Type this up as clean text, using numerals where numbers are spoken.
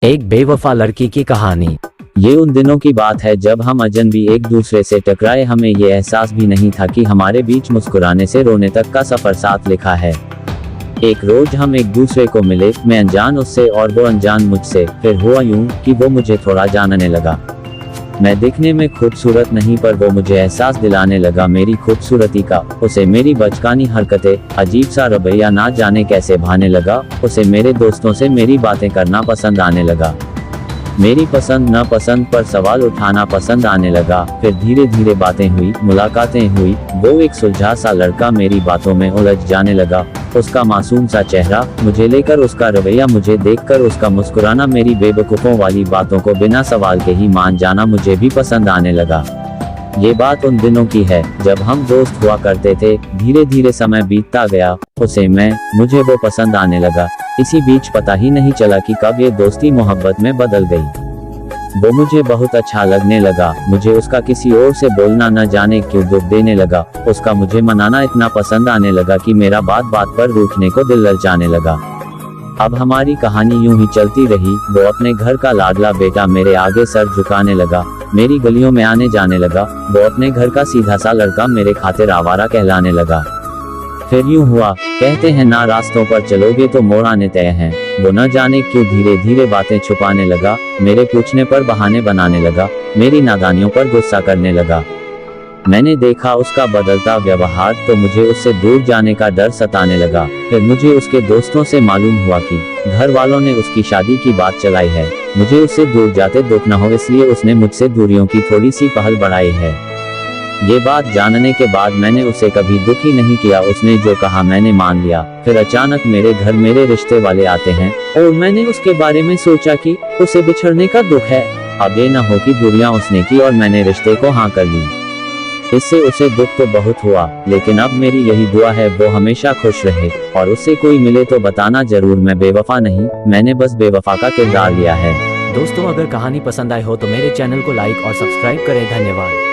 एक बेवफा लड़की की कहानी। ये उन दिनों की बात है जब हम अजनबी एक दूसरे से टकराए। हमें ये एहसास भी नहीं था कि हमारे बीच मुस्कुराने से रोने तक का सफर साथ लिखा है। एक रोज हम एक दूसरे को मिले, मैं अनजान उससे और वो अनजान मुझसे। फिर हुआ यूं कि वो मुझे थोड़ा जानने लगा। मैं दिखने में खूबसूरत नहीं, पर वो मुझे एहसास दिलाने लगा मेरी खूबसूरती का। उसे मेरी बचकानी हरकतें, अजीब सा रवैया ना जाने कैसे भाने लगा। उसे मेरे दोस्तों से मेरी बातें करना पसंद आने लगा। मेरी पसंद न पसंद पर सवाल उठाना पसंद आने लगा। फिर धीरे धीरे बातें हुई, मुलाकातें हुई। वो एक सुलझा सा लड़का मेरी बातों में उलझ जाने लगा। उसका मासूम सा चेहरा, मुझे लेकर उसका रवैया, मुझे देखकर उसका मुस्कुराना, मेरी बेवकूफ़ों वाली बातों को बिना सवाल के ही मान जाना मुझे भी पसंद आने लगा। ये बात उन दिनों की है जब हम दोस्त हुआ करते थे। धीरे धीरे समय बीतता गया, उसे मुझे वो पसंद आने लगा। इसी बीच पता ही नहीं चला कि कब ये दोस्ती मोहब्बत में बदल गई। वो मुझे बहुत अच्छा लगने लगा। मुझे उसका किसी और से बोलना न जाने क्यों दुख देने लगा। उसका मुझे मनाना इतना पसंद आने लगा कि मेरा बात बात पर रूठने को दिल ललचाने लगा। अब हमारी कहानी यूं ही चलती रही। वो अपने घर का लाडला बेटा मेरे आगे सर झुकाने लगा, मेरी गलियों में आने जाने लगा। वो अपने घर का सीधा सा लड़का मेरे खातिर आवारा कहलाने लगा। फिर यूं हुआ, कहते हैं ना रास्तों पर चलोगे तो मोड़ आने तय हैं। वो न जाने क्यों धीरे धीरे बातें छुपाने लगा, मेरे पूछने पर बहाने बनाने लगा, मेरी नादानियों पर गुस्सा करने लगा। मैंने देखा उसका बदलता व्यवहार तो मुझे उससे दूर जाने का डर सताने लगा। फिर मुझे उसके दोस्तों से मालूम हुआ कि घर वालों ने उसकी शादी की बात चलाई है। मुझे उससे दूर जाते दुख न हो, इसलिए उसने मुझसे दूरियों की थोड़ी सी पहल बढ़ाई है। ये बात जानने के बाद मैंने उसे कभी दुखी नहीं किया। उसने जो कहा मैंने मान लिया। फिर अचानक मेरे घर मेरे रिश्ते वाले आते हैं और मैंने उसके बारे में सोचा कि उसे बिछड़ने का दुख है। अब ये न हो कि दूरियां उसने की और मैंने रिश्ते को हाँ कर ली। इससे उसे दुख तो बहुत हुआ, लेकिन अब मेरी यही दुआ है वो हमेशा खुश रहे। और उससे कोई मिले तो बताना जरूर, मैं बेवफा नहीं, मैंने बस बेवफा का किरदार लिया है। दोस्तों, अगर कहानी पसंद आई हो तो मेरे चैनल को लाइक और सब्सक्राइब करें। धन्यवाद।